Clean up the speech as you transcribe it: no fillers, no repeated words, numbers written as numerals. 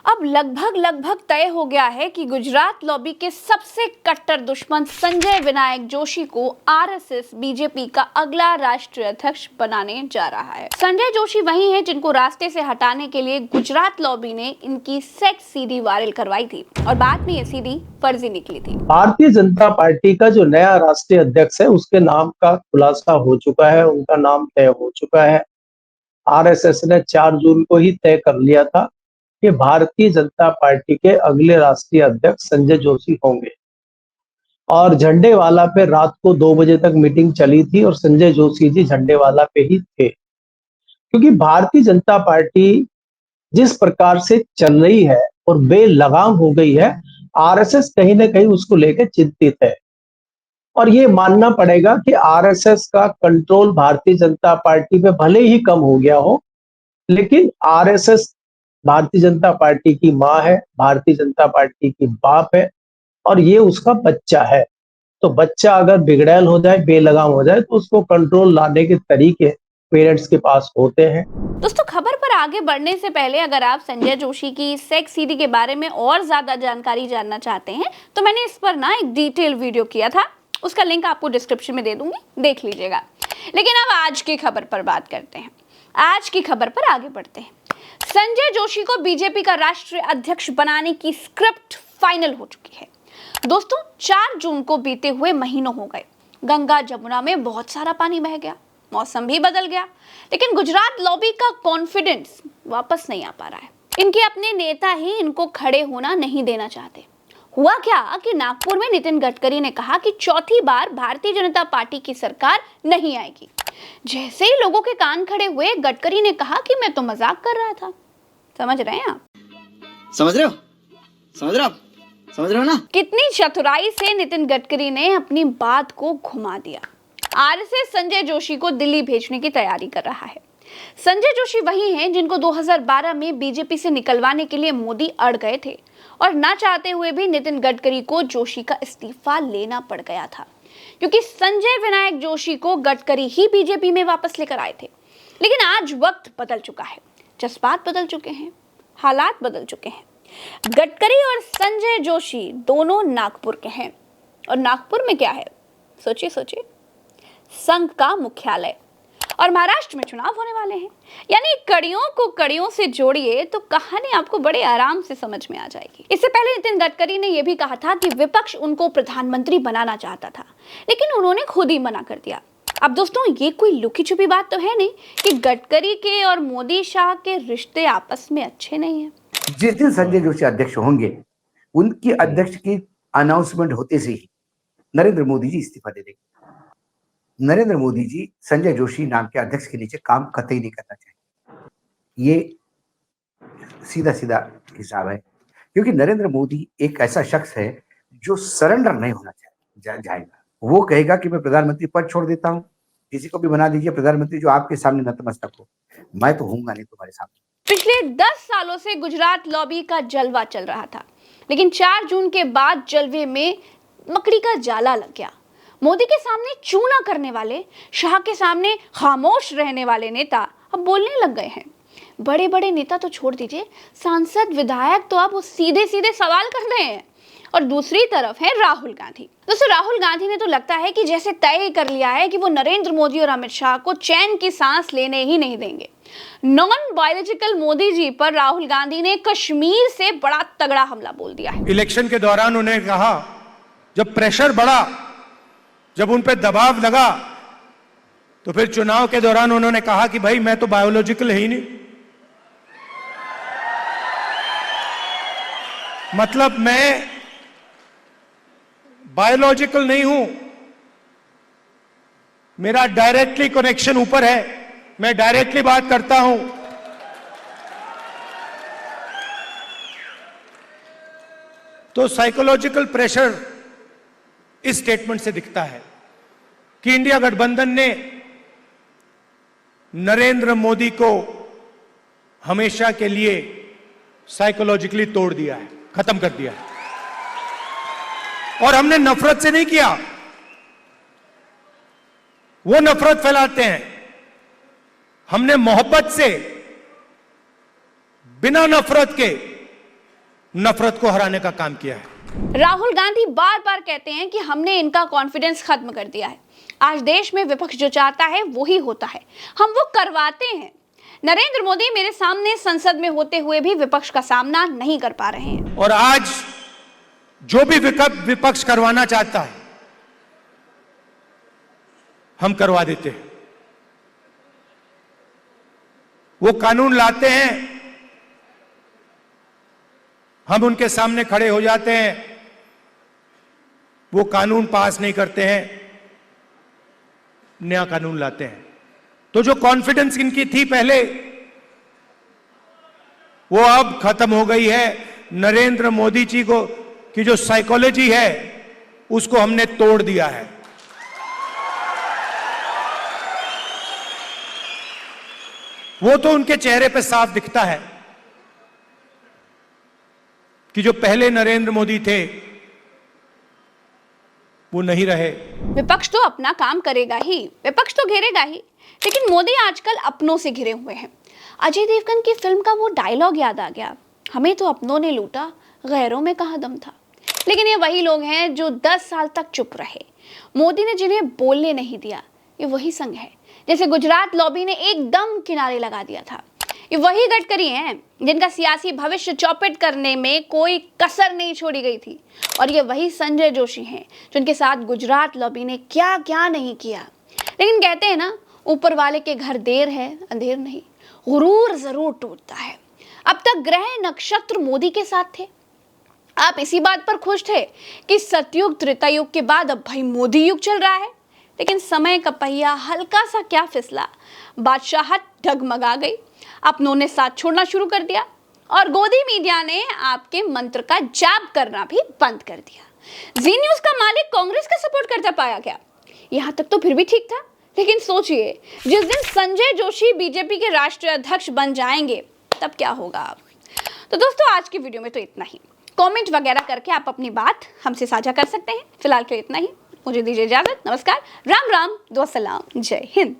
अब लगभग तय हो गया है कि गुजरात लॉबी के सबसे कट्टर दुश्मन संजय विनायक जोशी को आरएसएस बीजेपी का अगला राष्ट्रीय अध्यक्ष बनाने जा रहा है। संजय जोशी वही हैं जिनको रास्ते से हटाने के लिए गुजरात लॉबी ने इनकी सेक्स सीडी वायरल करवाई थी और बाद में ये सीडी फर्जी निकली थी। भारतीय जनता पार्टी का जो नया राष्ट्रीय अध्यक्ष है उसके नाम का खुलासा हो चुका है, उनका नाम तय हो चुका है। आरएसएस ने 4 जून को ही तय कर लिया था कि भारतीय जनता पार्टी के अगले राष्ट्रीय अध्यक्ष संजय जोशी होंगे और झंडेवाला पे रात को 2 बजे तक मीटिंग चली थी और संजय जोशी जी झंडेवाला पे ही थे, क्योंकि भारतीय जनता पार्टी जिस प्रकार से चल रही है और बेलगाम हो गई है, आरएसएस कहीं ना कहीं उसको लेकर चिंतित है। और ये मानना पड़ेगा कि आरएसएस का कंट्रोल भारतीय जनता पार्टी पे भले ही कम हो गया हो, लेकिन आरएसएस भारतीय जनता पार्टी की माँ है, भारतीय जनता पार्टी की बाप है और ये उसका बच्चा है। तो बच्चा अगर बिगड़ैल हो जाए, बेलगाम हो जाए, तो उसको कंट्रोल लाने के तरीके पेरेंट्स के पास होते हैं। दोस्तों, खबर पर आगे बढ़ने से पहले अगर आप संजय जोशी की सेक्स सीडी के बारे में और ज्यादा जानकारी जानना चाहते हैं तो मैंने इस पर एक डिटेल वीडियो किया था, उसका लिंक आपको डिस्क्रिप्शन में दे दूंगी, देख लीजिएगा। लेकिन अब आज की खबर पर बात करते हैं, आज की खबर पर आगे बढ़ते हैं। संजय जोशी को बीजेपी का राष्ट्रीय अध्यक्ष बनाने की स्क्रिप्ट फाइनल हो चुकी है। दोस्तों, 4 जून को बीते हुए महीनों हो गए, गंगा जमुना में बहुत सारा पानी बह गया, मौसम भी बदल गया, लेकिन गुजरात लॉबी का कॉन्फिडेंस वापस नहीं आ पा रहा है। इनके अपने नेता ही इनको खड़े होना नहीं देना चाहते। हुआ क्या कि नागपुर में नितिन गडकरी ने कहा कि चौथी बार भारतीय जनता पार्टी की सरकार नहीं आएगी। जैसे ही लोगों के कान खड़े हुए, गडकरी ने कहा कि मैं तो मजाक कर रहा था। समझ रहे हैं आप? समझ रहे हो ना? कितनी चतुराई से नितिन गडकरी ने अपनी बात को घुमा दिया। आरएसएस संजय जोशी को दिल्ली भेजने की तैयारी कर रहा है। संजय जोशी वही हैं जिनको 2012 में बीजेपी से निकलवाने के लिए मोदी अड़ गए थे और ना चाहते हुए भी नितिन गडकरी को जोशी का इस्तीफा लेना पड़ गया था, क्योंकि संजय विनायक जोशी को गडकरी ही बीजेपी में वापस लेकर आए थे। लेकिन आज वक्त बदल चुका है, जज्बात बदल चुके हैं, हालात बदल चुके हैं। गडकरी और संजय जोशी दोनों नागपुर के हैं और नागपुर में क्या है? सोचिए, संघ का मुख्यालय, और महाराष्ट्र में चुनाव होने वाले हैं। यानी कड़ियों को कड़ियों से जोड़िए तो कहानी आपको बड़े आराम से समझ में आ जाएगी। इससे पहले नितिन गडकरी ने यह भी कहा था कि विपक्ष उनको प्रधानमंत्री बनाना चाहता था, लेकिन उन्होंने खुद ही मना कर दिया। अब दोस्तों, ये कोई लुकी छुपी बात तो है नहीं कि गडकरी के और मोदी शाह के रिश्ते आपस में अच्छे नहीं है। जिस दिन संजय जोशी अध्यक्ष होंगे, उनकी अध्यक्ष की अनाउंसमेंट होते से ही नरेंद्र मोदी जी इस्तीफा दे देंगे। नरेंद्र मोदी जी संजय जोशी नाम के अध्यक्ष के नीचे काम कतई नहीं करना चाहिए। ये सीधा हिसाब है, क्योंकि नरेंद्र मोदी एक ऐसा शख्स है जो सरेंडर नहीं होना जाएगा। वो कहेगा कि मैं प्रधानमंत्री पद छोड़ देता हूं, किसी को भी बना दीजिए प्रधानमंत्री जो आपके सामने नतमस्तक हो, मैं तो हूंगा नहीं तुम्हारे सामने। पिछले 10 सालों से गुजरात लॉबी का जलवा चल रहा था, लेकिन 4 जून के बाद जलवे में मकड़ी का जाला लग गया। मोदी के सामने चूना करने वाले, शाह के सामने खामोश रहने वाले नेता अब बोलने लग गए हैं। बड़े बड़े नेता तो छोड़ दीजिए, सांसद विधायक तो अब सीधे सवाल कर रहे हैं। और दूसरी तरफ है राहुल गांधी। दोस्तों, राहुल गांधी ने तो लगता है कि जैसे तय कर लिया है कि वो नरेंद्र मोदी और अमित शाह को चैन की सांस लेने ही नहीं देंगे। नॉन बायोलॉजिकल मोदी जी पर राहुल गांधी ने कश्मीर से बड़ा तगड़ा हमला बोल दिया है। इलेक्शन के दौरान उन्होंने कहा, जब प्रेशर बढ़ा, जब उन पे दबाव लगा, तो फिर चुनाव के दौरान उन्होंने कहा कि भाई मैं तो बायोलॉजिकल है ही नहीं, मतलब मैं बायोलॉजिकल नहीं हूं, मेरा डायरेक्टली कनेक्शन ऊपर है, मैं डायरेक्टली बात करता हूं। तो साइकोलॉजिकल प्रेशर इस स्टेटमेंट से दिखता है कि इंडिया गठबंधन ने नरेंद्र मोदी को हमेशा के लिए साइकोलॉजिकली तोड़ दिया है, खत्म कर दिया है। और हमने नफरत से नहीं किया, वो नफरत फैलाते हैं। हमने मोहब्बत से, बिना नफरत के नफरत को हराने का काम किया है। राहुल गांधी बार बार कहते हैं कि हमने इनका कॉन्फिडेंस खत्म कर दिया है। आज देश में विपक्ष जो चाहता है वही होता है, हम वो करवाते हैं। नरेंद्र मोदी मेरे सामने संसद में होते हुए भी विपक्ष का सामना नहीं कर पा रहे हैं। और आज जो भी विपक्ष करवाना चाहता है हम करवा देते हैं। वो कानून लाते हैं, हम उनके सामने खड़े हो जाते हैं, वो कानून पास नहीं करते हैं, नया कानून लाते हैं। तो जो कॉन्फिडेंस इनकी थी पहले, वो अब खत्म हो गई है। नरेंद्र मोदी जी को की जो साइकोलॉजी है उसको हमने तोड़ दिया है। वो तो उनके चेहरे पे साफ दिखता है कि जो पहले नरेंद्र मोदी थे वो नहीं रहे। विपक्ष तो अपना काम करेगा ही, विपक्ष तो घेरेगा ही, लेकिन मोदी आजकल अपनों से घिरे हुए हैं। अजय देवगन की फिल्म का वो डायलॉग याद आ गया, हमें तो अपनों ने लूटा, गैरों में कहाँ दम था। लेकिन ये वही लोग हैं जो 10 साल तक चुप रहे। मोदी ने जिन्हें बोलने नहीं दिया, ये वही संघ है जैसे गुजरात लॉबी ने एकदम किनारे लगा दिया था। ये वही गडकरी हैं जिनका सियासी भविष्य चौपट करने में कोई कसर नहीं छोड़ी गई थी। और ये वही संजय जोशी हैं जिनके साथ गुजरात लॉबी ने क्या क्या नहीं किया। लेकिन कहते हैं ना, ऊपर वाले के घर देर है अंधेर नहीं, गुरूर जरूर टूटता है। अब तक ग्रह नक्षत्र मोदी के साथ थे। आप इसी बात पर खुश थे कि सतयुग त्रेता युग के बाद अब भाई मोदी युग चल रहा है। लेकिन समय का पहिया हल्का सा क्या फिसला, बादशाहत डगमगा गई, अपनों ने साथ छोड़ना शुरू कर दिया और गोदी मीडिया ने आपके मंत्र का जाप करना भी बंद कर दिया। जी न्यूज का मालिक कांग्रेस का सपोर्ट करता पाया गया। यहां तक तो फिर भी ठीक था, लेकिन सोचिए जिस दिन संजय जोशी बीजेपी के राष्ट्रीय अध्यक्ष बन जाएंगे तब क्या होगा। तो दोस्तों आज की वीडियो में तो इतना ही। कमेंट वगैरह करके आप अपनी बात हमसे साझा कर सकते हैं। फिलहाल तो इतना ही, मुझे दीजिए इजाजत। नमस्कार, राम राम, दुआ सलाम, जय हिंद।